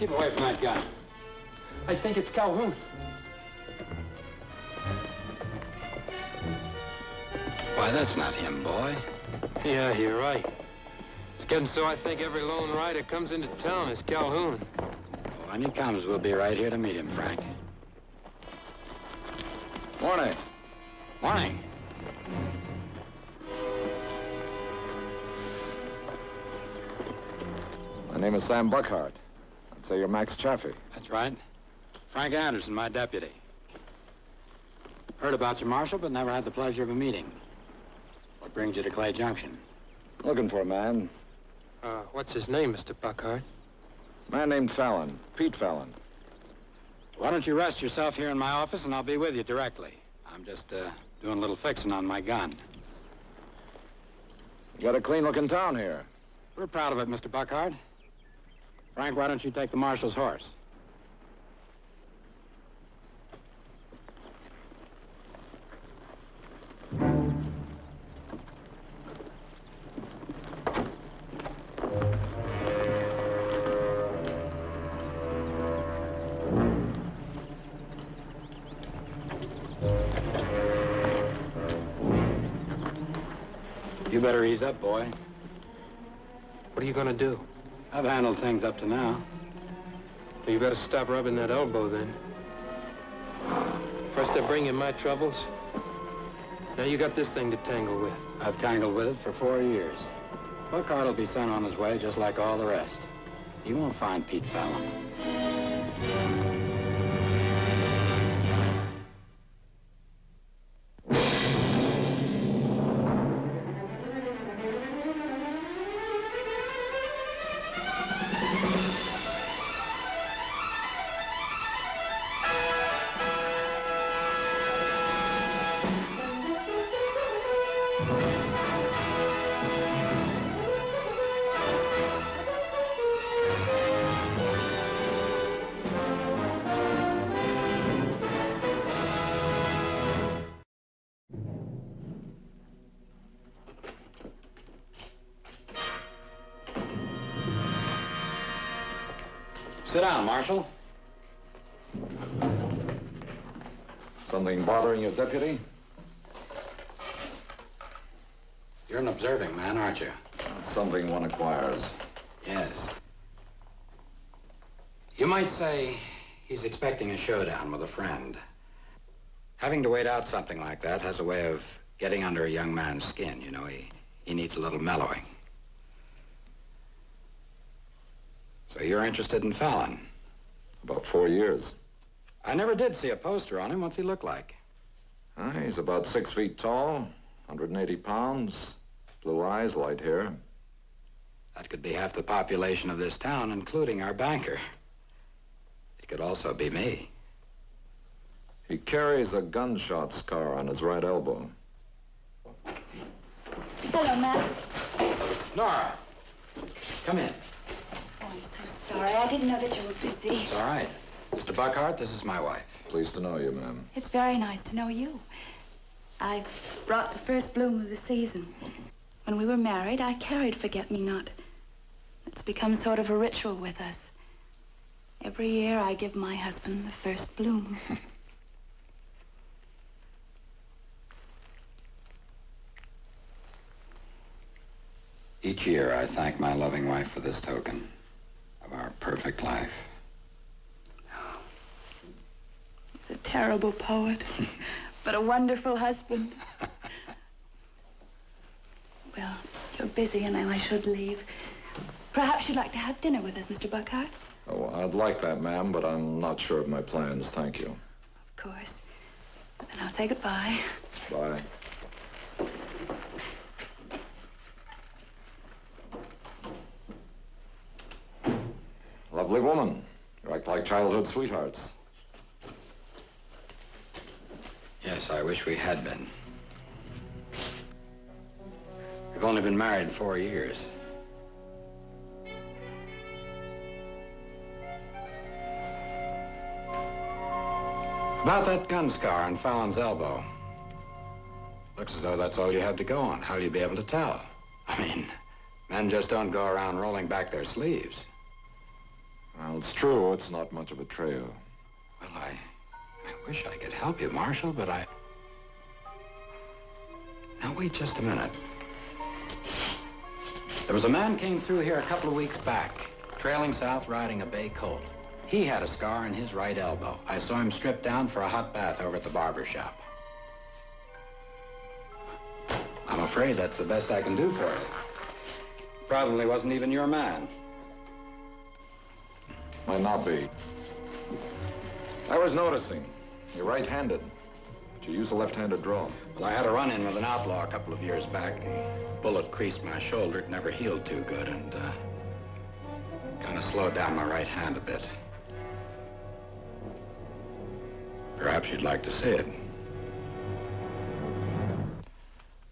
Keep away from that gun. I think it's Calhoun. Why, that's not him, boy. Yeah, you're right. It's getting so I think every lone rider comes into town is Calhoun. When he comes, we'll be right here to meet him, Frank. Morning. Morning. My name is Sam Buckhart. I'd say you're Max Chaffee. That's right. Frank Anderson, my deputy. Heard about you, Marshal, but never had the pleasure of a meeting. What brings you to Clay Junction? Looking for a man. What's his name, Mr. Buckhart? Man named Fallon. Pete Fallon. Why don't you rest yourself here in my office, and I'll be with you directly. I'm just, doing a little fixing on my gun. You got a clean-looking town here. We're proud of it, Mr. Buckhart. Frank, why don't you take the Marshal's horse? You better ease up, boy. What are you gonna do? I've handled things up to now. Well, you better stop rubbing that elbow, then. First I bring you my troubles. Now you got this thing to tangle with. I've tangled with it for 4 years. Buckhart will be sent on his way just like all the rest. You won't find Pete Fallon. Sit down, Marshal. Something bothering you, Deputy? You're an observing man, aren't you? It's something one acquires. Yes. You might say he's expecting a showdown with a friend. Having to wait out something like that has a way of getting under a young man's skin, you know. He needs a little mellowing. So you're interested in Fallon? About 4 years. I never did see a poster on him. What's he look like? He's about 6 feet tall, 180 pounds, blue eyes, light hair. That could be half the population of this town, including our banker. It could also be me. He carries a gunshot scar on his right elbow. Hello, Max. Nora, come in. Oh, I'm so sorry. I didn't know that you were busy. It's all right. Mr. Buckhart, this is my wife. Pleased to know you, ma'am. It's very nice to know you. I brought the first bloom of the season. When we were married, I carried Forget-Me-Not. It's become sort of a ritual with us. Every year, I give my husband the first bloom. Each year, I thank my loving wife for this token of our perfect life. He's a terrible poet, but a wonderful husband. Well, you're busy and I should leave. Perhaps you'd like to have dinner with us, Mr. Buckhart? Oh, I'd like that, ma'am, but I'm not sure of my plans. Thank you. Of course. Then I'll say goodbye. Bye. Lovely woman. You act like childhood sweethearts. Yes, I wish we had been. We've only been married 4 years. About that gun scar on Fallon's elbow. Looks as though that's all you have to go on. How'll you be able to tell? I mean, men just don't go around rolling back their sleeves. Well, it's true. It's not much of a trail. Well, I wish I could help you, Marshal, but I... Now, wait just a minute. There was a man came through here a couple of weeks back, trailing south riding a bay colt. He had a scar on his right elbow. I saw him stripped down for a hot bath over at the barber shop. I'm afraid that's the best I can do for you. Probably wasn't even your man. Might not be. I was noticing. You're right-handed, but you use a left-handed draw. Well, I had a run-in with an outlaw a couple of years back. The bullet creased my shoulder. It never healed too good, and kind of slowed down my right hand a bit. Perhaps you'd like to see it.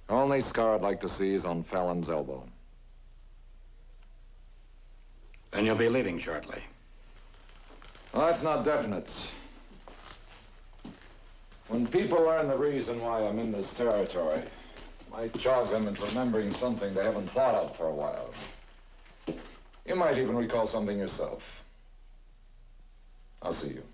The only scar I'd like to see is on Fallon's elbow. Then you'll be leaving shortly. Well, that's not definite. When people learn the reason why I'm in this territory, it might jog them into remembering something they haven't thought of for a while. You might even recall something yourself. I'll see you.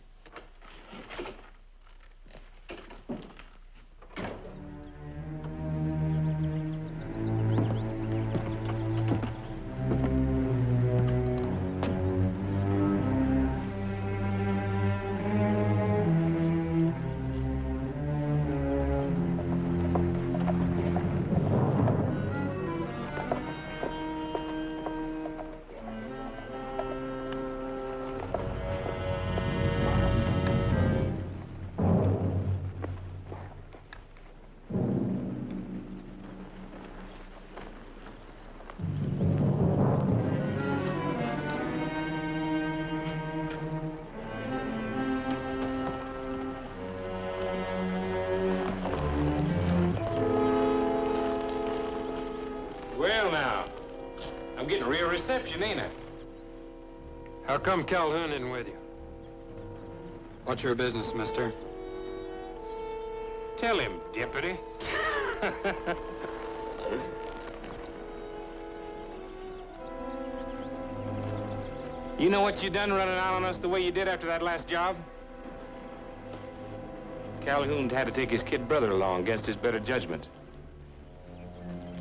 Reception, ain't it? How come Calhoun isn't with you? What's your business, mister? Tell him, Deputy. You know what you done running out on us the way you did after that last job? Calhoun had to take his kid brother along against his better judgment.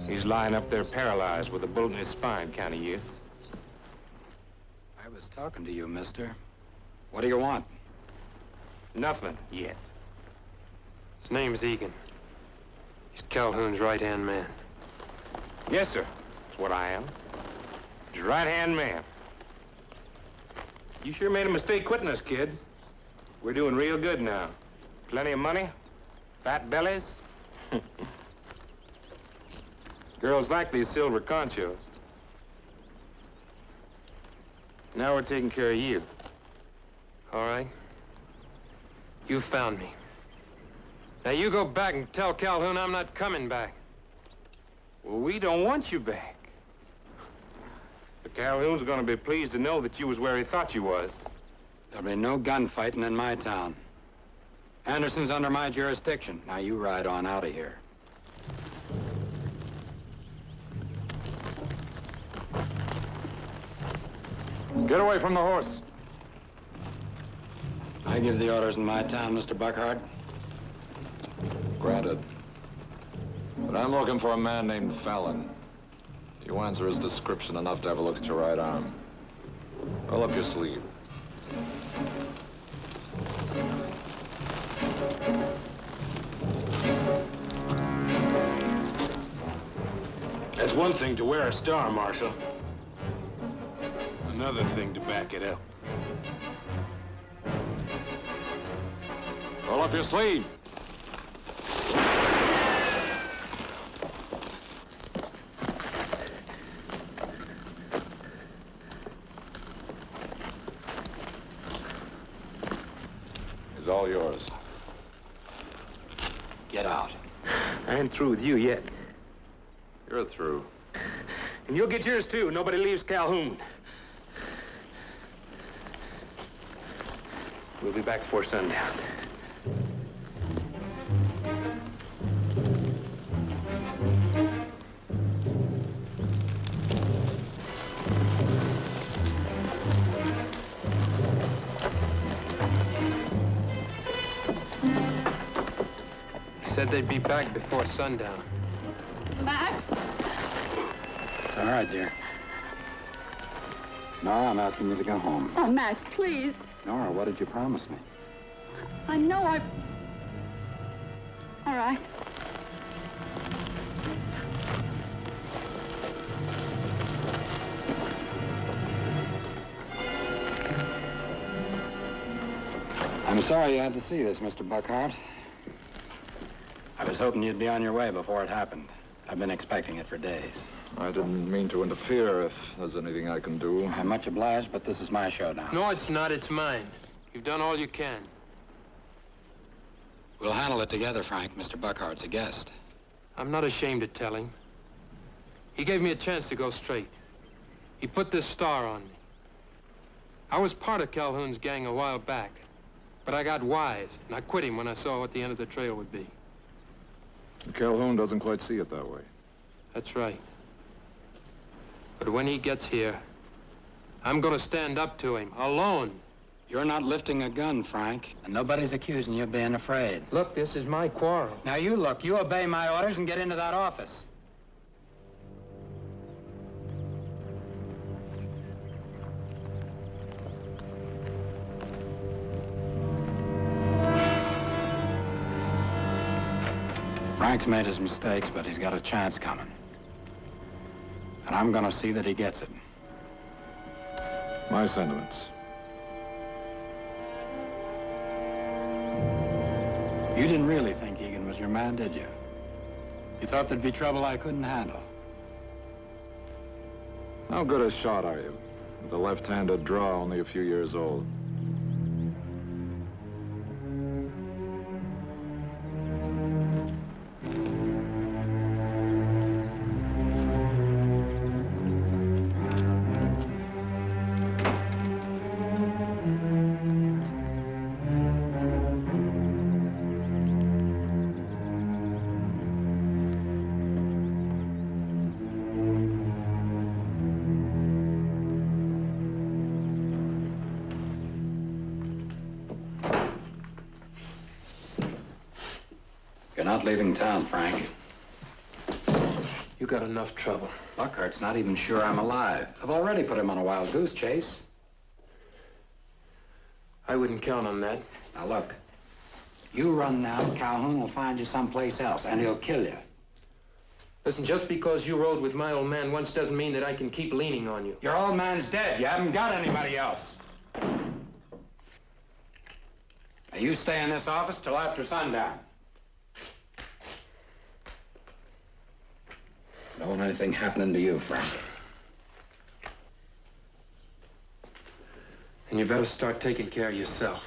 He's lying up there paralyzed with a bullet in his spine, county you. I was talking to you, mister. What do you want? Nothing yet. His name's Egan. He's Calhoun's right-hand man. Yes, sir. That's what I am. His right-hand man. You sure made a mistake quitting us, kid. We're doing real good now. Plenty of money, fat bellies. Girls like these silver conchos. Now we're taking care of you. All right. You found me. Now you go back and tell Calhoun I'm not coming back. Well, we don't want you back. But Calhoun's gonna be pleased to know that you was where he thought you was. There'll be no gunfighting in my town. Anderson's under my jurisdiction. Now you ride on out of here. Get away from the horse. I give the orders in my town, Mr. Buckhart. Granted. But I'm looking for a man named Fallon. You answer his description enough to have a look at your right arm. Roll up your sleeve. That's one thing to wear a star, Marshal. Another thing to back it up. Roll up your sleeve. It's all yours. Get out. I ain't through with you yet. You're through. And you'll get yours, too. Nobody leaves Calhoun. We'll be back before sundown. said they'd be back before sundown. Max? It's all right, dear. Nora, I'm asking you to go home. Oh, Max, please. Nora, what did you promise me? I know All right. I'm sorry you had to see this, Mr. Buckhart. I was hoping you'd be on your way before it happened. I've been expecting it for days. I didn't mean to interfere if there's anything I can do. I'm much obliged, but this is my show now. No, it's not. It's mine. You've done all you can. We'll handle it together, Frank. Mr. Buckhart's a guest. I'm not ashamed to tell him. He gave me a chance to go straight. He put this star on me. I was part of Calhoun's gang a while back, but I got wise, and I quit him when I saw what the end of the trail would be. Calhoun doesn't quite see it that way. That's right. But when he gets here, I'm gonna stand up to him, alone. You're not lifting a gun, Frank, and nobody's accusing you of being afraid. Look, this is my quarrel. Now you look. You obey my orders and get into that office. Frank's made his mistakes, but he's got a chance coming. And I'm gonna see that he gets it. My sentiments. You didn't really think Egan was your man, did you? You thought there'd be trouble I couldn't handle. How good a shot are you? With a left-handed draw, only a few years old. You're not leaving town, Frank. You got enough trouble. Buckhart's not even sure I'm alive. I've already put him on a wild goose chase. I wouldn't count on that. Now look, you run now, Calhoun will find you someplace else, and he'll kill you. Listen, just because you rode with my old man once doesn't mean that I can keep leaning on you. Your old man's dead. You haven't got anybody else. Now you stay in this office till after sundown. Don't want anything happening to you, Frank. And you better start taking care of yourself.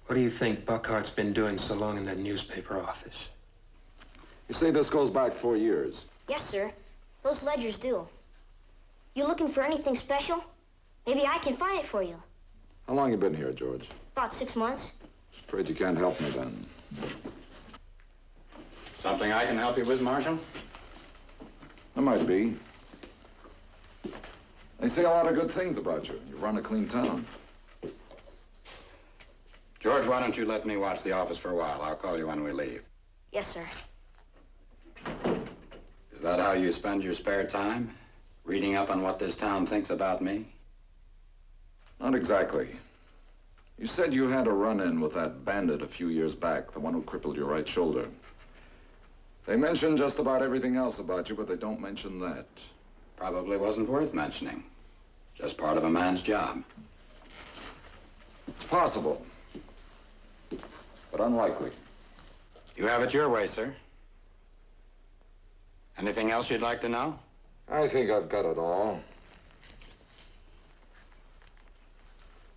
What do you think Buckhart's been doing so long in that newspaper office? You say this goes back 4 years? Yes, sir. Those ledgers do. You looking for anything special? Maybe I can find it for you. How long you been here, George? About 6 months. Afraid you can't help me then. Something I can help you with, Marshal? There might be. They say a lot of good things about you. You run a clean town. George, why don't you let me watch the office for a while? I'll call you when we leave. Yes, sir. Is that how you spend your spare time? Reading up on what this town thinks about me? Not exactly. You said you had a run-in with that bandit a few years back, the one who crippled your right shoulder. They mention just about everything else about you, but they don't mention that. Probably wasn't worth mentioning. Just part of a man's job. It's possible, but unlikely. You have it your way, sir. Anything else you'd like to know? I think I've got it all.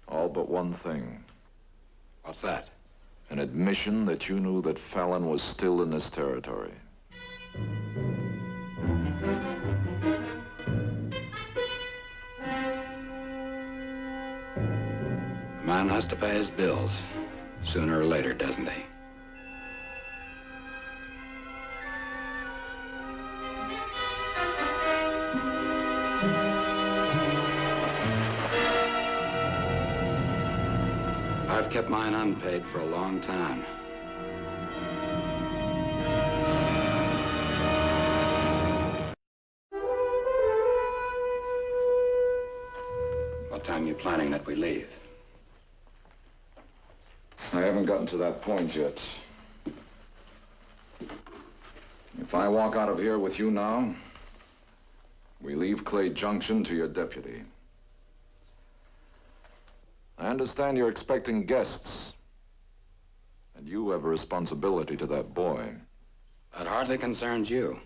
All but one thing. What's that? An admission that you knew that Fallon was still in this territory. A man has to pay his bills, sooner or later, doesn't he? I've kept mine unpaid for a long time. What time are you planning that we leave? I haven't gotten to that point yet. If I walk out of here with you now, we leave Clay Junction to your deputy. I understand you're expecting guests, and you have a responsibility to that boy. That hardly concerns you.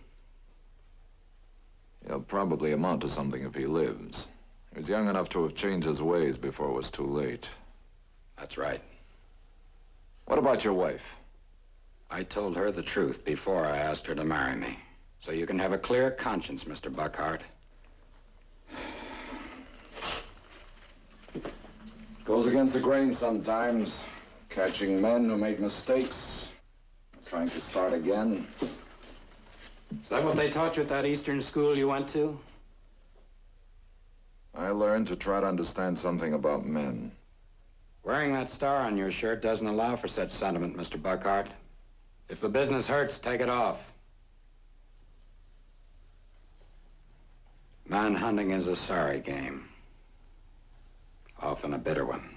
He'll probably amount to something if he lives. He was young enough to have changed his ways before it was too late. That's right. What about your wife? I told her the truth before I asked her to marry me. So you can have a clear conscience, Mr. Buckhart. Goes against the grain sometimes. Catching men who make mistakes. Trying to start again. Is that what they taught you at that Eastern school you went to? I learned to try to understand something about men. Wearing that star on your shirt doesn't allow for such sentiment, Mr. Buckhart. If the business hurts, take it off. Manhunting is a sorry game. Often a bitter one.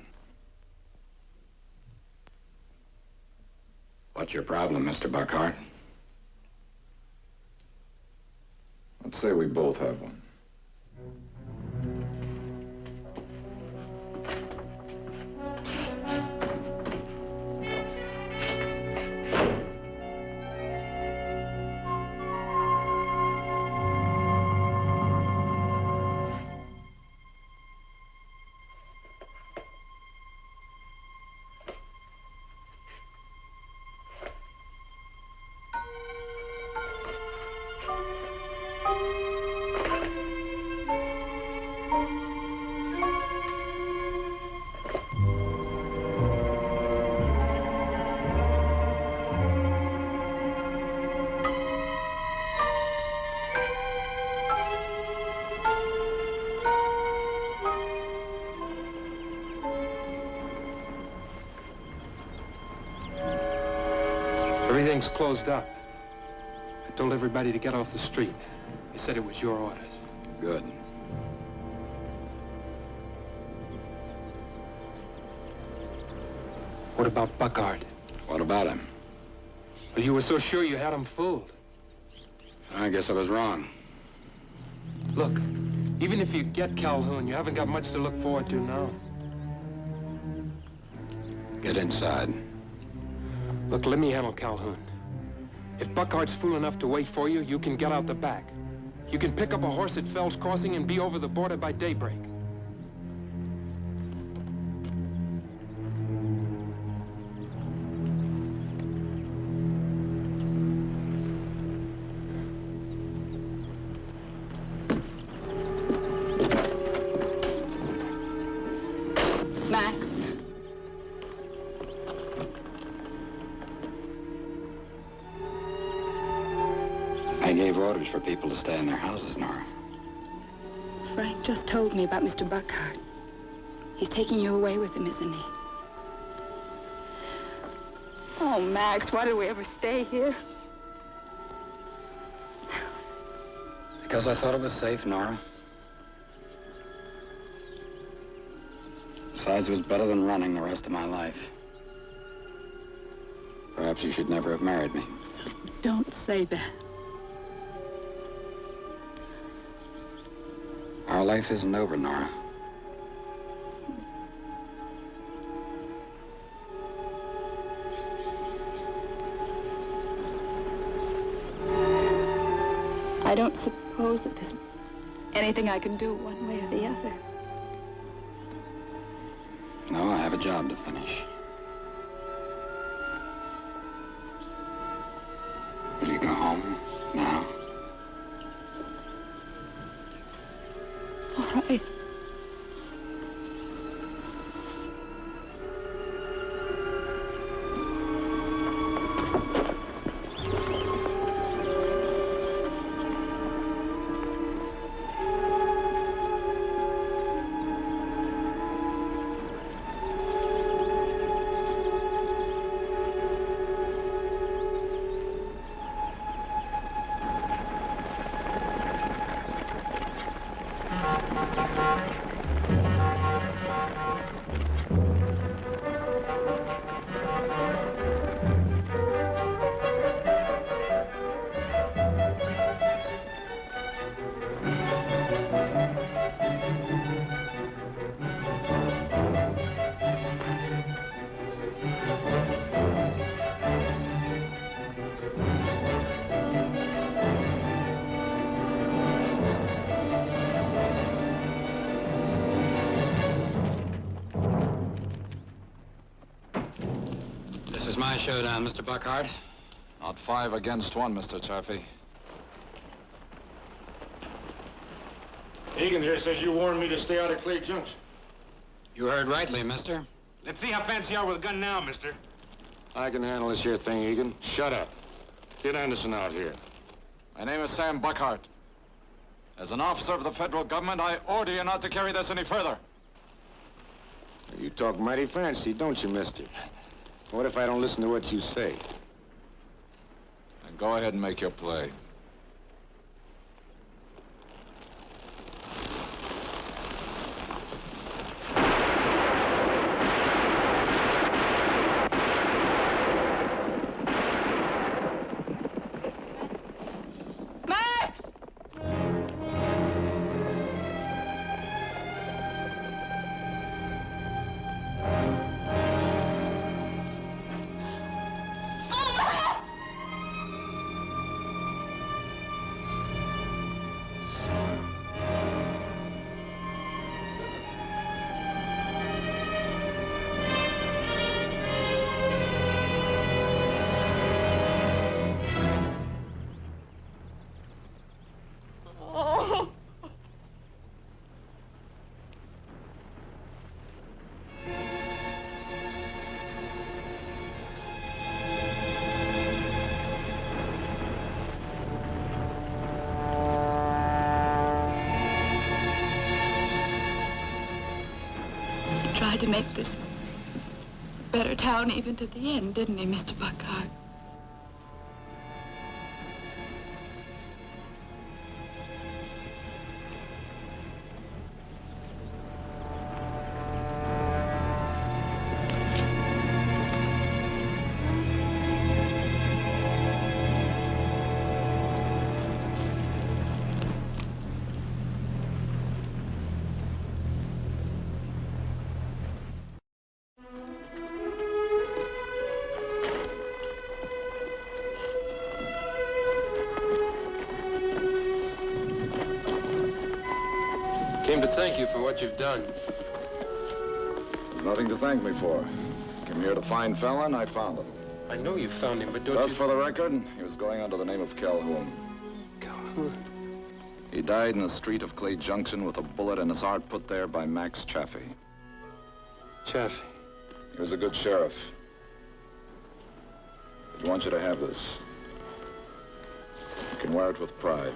What's your problem, Mr. Buckhart? Let's say we both have one. Everything's closed up. I told everybody to get off the street. They said it was your orders. Good. What about Buckhart? What about him? Well, you were so sure you had him fooled. I guess I was wrong. Look, even if you get Calhoun, you haven't got much to look forward to now. Get inside. Look, let me handle Calhoun. If Buckhart's fool enough to wait for you, you can get out the back. You can pick up a horse at Fell's Crossing and be over the border by daybreak. Max. I gave orders for people to stay in their houses, Nora. Frank just told me about Mr. Buckhart. He's taking you away with him, isn't he? Oh, Max, why did we ever stay here? Because I thought it was safe, Nora. Besides, it was better than running the rest of my life. Perhaps you should never have married me. Don't say that. Our life isn't over, Nora. I don't suppose that there's anything I can do one way or the other. No, I have a job to finish. Will you go home now? All right. is my showdown, Mr. Buckhart. Not 5 against 1, Mr. Chaffee. Egan here says you warned me to stay out of Clay Junction. You heard rightly, mister. Let's see how fancy you are with a gun now, mister. I can handle this here thing, Egan. Shut up. Get Anderson out here. My name is Sam Buckhart. As an officer of the federal government, I order you not to carry this any further. You talk mighty fancy, don't you, mister? What if I don't listen to what you say? And go ahead and make your play. Tried to make this a better town even to the end, didn't he, Mr. Buckhart? Came to thank you for what you've done. There's nothing to thank me for. Came here to find Fallon, I found him. I know you found him, but don't Just you... for the record, he was going under the name of Calhoun. Calhoun? He died in the street of Clay Junction with a bullet in his heart put there by Max Chaffee. Chaffee. He was a good sheriff. I want you to have this. You can wear it with pride.